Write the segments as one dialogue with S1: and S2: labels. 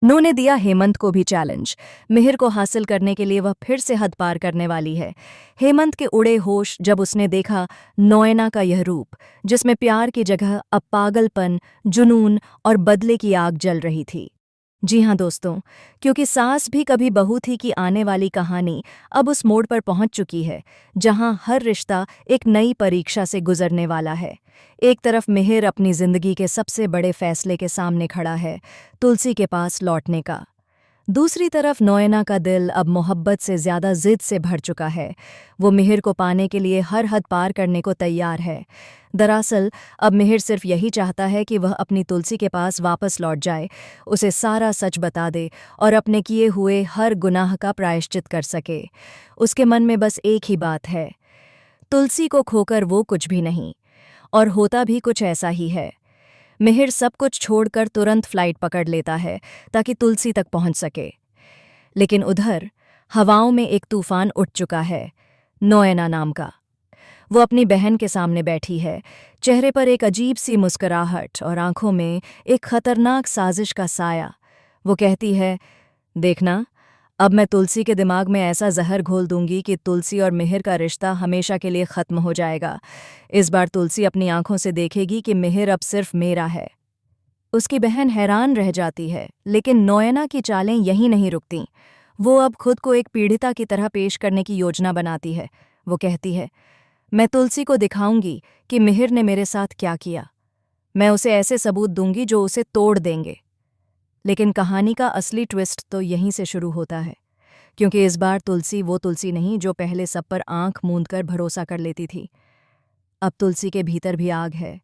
S1: नू ने दिया हेमंत को भी चैलेंज। मिहिर को हासिल करने के लिए वह फिर से हद पार करने वाली है। हेमंत के उड़े होश जब उसने देखा नोएना का यह रूप, जिसमें प्यार की जगह अब पागलपन, जुनून और बदले की आग जल रही थी। जी हाँ दोस्तों, क्योंकि सास भी कभी बहू थी कि आने वाली कहानी अब उस मोड़ पर पहुंच चुकी है जहां हर रिश्ता एक नई परीक्षा से गुजरने वाला है। एक तरफ मिहिर अपनी जिंदगी के सबसे बड़े फैसले के सामने खड़ा है, तुलसी के पास लौटने का। दूसरी तरफ नोएना का दिल अब मोहब्बत से ज्यादा जिद से भर चुका है। वो मिहिर को पाने के लिए हर हद पार करने को तैयार है। दरअसल अब मिहिर सिर्फ यही चाहता है कि वह अपनी तुलसी के पास वापस लौट जाए, उसे सारा सच बता दे और अपने किए हुए हर गुनाह का प्रायश्चित कर सके। उसके मन में बस एक ही बात है, तुलसी को खोकर वो कुछ भी नहीं, और होता भी कुछ ऐसा ही है। मिहिर सब कुछ छोड़कर तुरंत फ्लाइट पकड़ लेता है ताकि तुलसी तक पहुंच सके। लेकिन उधर हवाओं में एक तूफान उठ चुका है, नोएना नाम का। वो अपनी बहन के सामने बैठी है, चेहरे पर एक अजीब सी मुस्कुराहट और आंखों में एक खतरनाक साजिश का साया। वो कहती है, देखना, अब मैं तुलसी के दिमाग में ऐसा जहर घोल दूंगी कि तुलसी और मिहिर का रिश्ता हमेशा के लिए खत्म हो जाएगा। इस बार तुलसी अपनी आंखों से देखेगी कि मिहिर अब सिर्फ मेरा है। उसकी बहन हैरान रह जाती है, लेकिन नोएना की चालें यहीं नहीं रुकती। वो अब खुद को एक पीड़िता की तरह पेश करने की योजना बनाती है। वो कहती है, मैं तुलसी को दिखाऊंगी कि मिहिर ने मेरे साथ क्या किया। मैं उसे ऐसे सबूत दूंगी जो उसे तोड़ देंगे। लेकिन कहानी का असली ट्विस्ट तो यहीं से शुरू होता है, क्योंकि इस बार तुलसी वो तुलसी नहीं जो पहले सब पर आंख मूंदकर भरोसा कर लेती थी। अब तुलसी के भीतर भी आग है,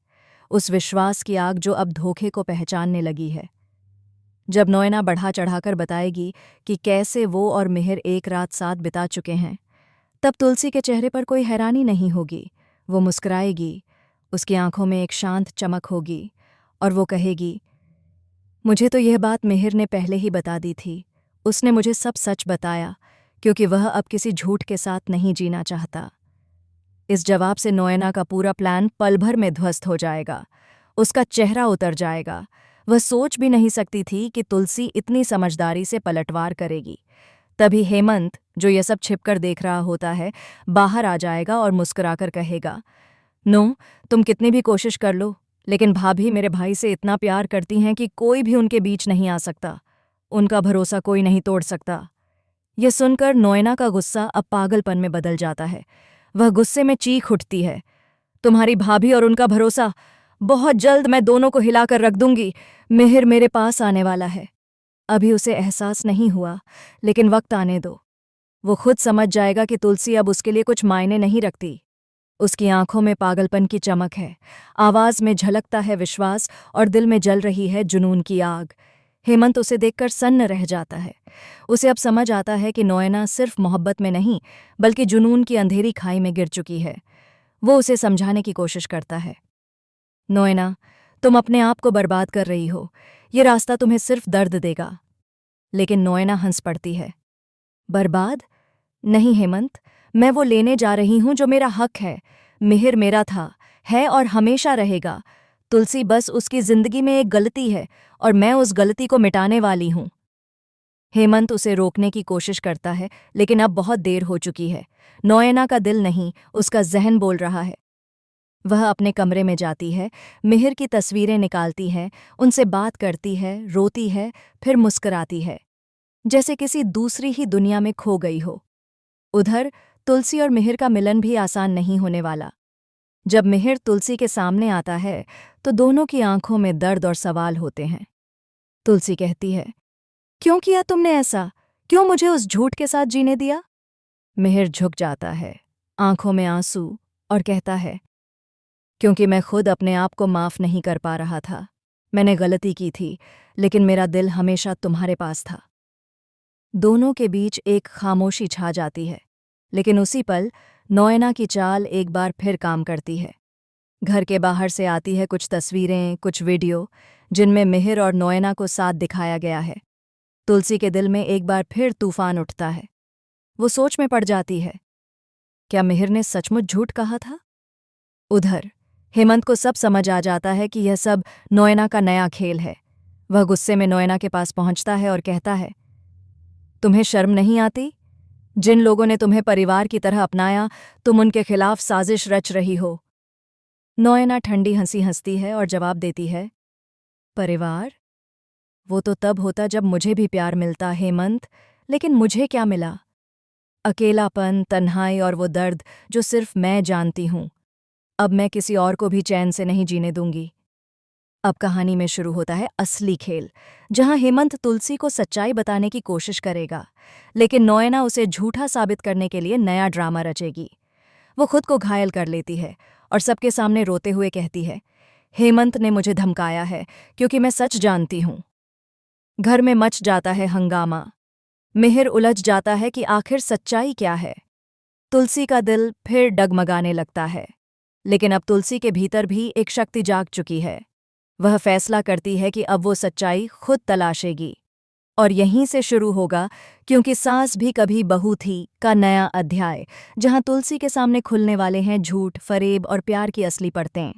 S1: उस विश्वास की आग जो अब धोखे को पहचानने लगी है। जब नोएना बढ़ा चढ़ाकर बताएगी कि कैसे वो और मिहिर एक रात साथ बिता चुके हैं, तब तुलसी के चेहरे पर कोई हैरानी नहीं होगी। वो मुस्कुराएगी, उसकी आंखों में एक शांत चमक होगी, और वो कहेगी, मुझे तो यह बात मिहिर ने पहले ही बता दी थी। उसने मुझे सब सच बताया, क्योंकि वह अब किसी झूठ के साथ नहीं जीना चाहता। इस जवाब से नोएना का पूरा प्लान पल भर में ध्वस्त हो जाएगा। उसका चेहरा उतर जाएगा। वह सोच भी नहीं सकती थी कि तुलसी इतनी समझदारी से पलटवार करेगी। तभी हेमंत, जो यह सब छिपकर देख रहा होता है, बाहर आ जाएगा और मुस्कुराकर कहेगा, नो, तुम कितनी भी कोशिश कर लो, लेकिन भाभी मेरे भाई से इतना प्यार करती हैं कि कोई भी उनके बीच नहीं आ सकता। उनका भरोसा कोई नहीं तोड़ सकता। यह सुनकर नोएना का गुस्सा अब पागलपन में बदल जाता है। वह गुस्से में चीख उठती है, तुम्हारी भाभी और उनका भरोसा, बहुत जल्द मैं दोनों को हिलाकर रख दूंगी। मिहिर मेरे पास आने वाला है। अभी उसे एहसास नहीं हुआ, लेकिन वक्त आने दो। वो खुद समझ जाएगा कि तुलसी अब उसके लिए कुछ मायने नहीं रखती। उसकी आंखों में पागलपन की चमक है, आवाज में झलकता है विश्वास, और दिल में जल रही है जुनून की आग। हेमंत उसे देखकर सन्न रह जाता है। उसे अब समझ आता है कि नोएना सिर्फ मोहब्बत में नहीं, बल्कि जुनून की अंधेरी खाई में गिर चुकी है। वो उसे समझाने की कोशिश करता है, नोएना, तुम अपने आप को बर्बाद कर रही हो। ये रास्ता तुम्हें सिर्फ दर्द देगा। लेकिन नोएना हंस पड़ती है, बर्बाद? नहीं हेमंत, मैं वो लेने जा रही हूं जो मेरा हक है। मिहिर मेरा था, है और हमेशा रहेगा। तुलसी बस उसकी जिंदगी में एक गलती है, और मैं उस गलती को मिटाने वाली हूं। हेमंत उसे रोकने की कोशिश करता है, लेकिन अब बहुत देर हो चुकी है। नोएना का दिल नहीं, उसका जहन बोल रहा है। वह अपने कमरे में जाती है, मिहिर की तस्वीरें निकालती है, उनसे बात करती है, रोती है, फिर मुस्कुराती है, जैसे किसी दूसरी ही दुनिया में खो गई हो। उधर तुलसी और मिहिर का मिलन भी आसान नहीं होने वाला। जब मिहिर तुलसी के सामने आता है, तो दोनों की आंखों में दर्द और सवाल होते हैं। तुलसी कहती है, क्यों किया तुमने ऐसा? क्यों मुझे उस झूठ के साथ जीने दिया? मिहिर झुक जाता है, आंखों में आंसू, और कहता है, क्योंकि मैं खुद अपने आप को माफ नहीं कर पा रहा था। मैंने गलती की थी, लेकिन मेरा दिल हमेशा तुम्हारे पास था। दोनों के बीच एक खामोशी छा जाती है, लेकिन उसी पल नोएना की चाल एक बार फिर काम करती है। घर के बाहर से आती है कुछ तस्वीरें, कुछ वीडियो, जिनमें मिहिर और नोएना को साथ दिखाया गया है। तुलसी के दिल में एक बार फिर तूफान उठता है। वो सोच में पड़ जाती है, क्या मिहिर ने सचमुच झूठ कहा था? उधर हेमंत को सब समझ आ जाता है कि यह सब नोएना का नया खेल है। वह गुस्से में नोएना के पास पहुंचता है और कहता है, तुम्हें शर्म नहीं आती? जिन लोगों ने तुम्हें परिवार की तरह अपनाया, तुम उनके खिलाफ साजिश रच रही हो। नोएना ठंडी हंसी हंसती है और जवाब देती है, परिवार? वो तो तब होता जब मुझे भी प्यार मिलता, हेमंत, लेकिन मुझे क्या मिला? अकेलापन, तन्हाई और वो दर्द जो सिर्फ मैं जानती हूँ। अब मैं किसी और को भी चैन से नहीं जीने दूंगी। अब कहानी में शुरू होता है असली खेल, जहां हेमंत तुलसी को सच्चाई बताने की कोशिश करेगा, लेकिन नोएना उसे झूठा साबित करने के लिए नया ड्रामा रचेगी। वो खुद को घायल कर लेती है और सबके सामने रोते हुए कहती है, हेमंत ने मुझे धमकाया है क्योंकि मैं सच जानती हूँ। घर में मच जाता है हंगामा। मिहिर उलझ जाता है कि आखिर सच्चाई क्या है। तुलसी का दिल फिर डगमगाने लगता है, लेकिन अब तुलसी के भीतर भी एक शक्ति जाग चुकी है। वह फैसला करती है कि अब वो सच्चाई खुद तलाशेगी। और यहीं से शुरू होगा क्योंकि सास भी कभी बहू थी का नया अध्याय, जहां तुलसी के सामने खुलने वाले हैं झूठ, फरेब और प्यार की असली परतें।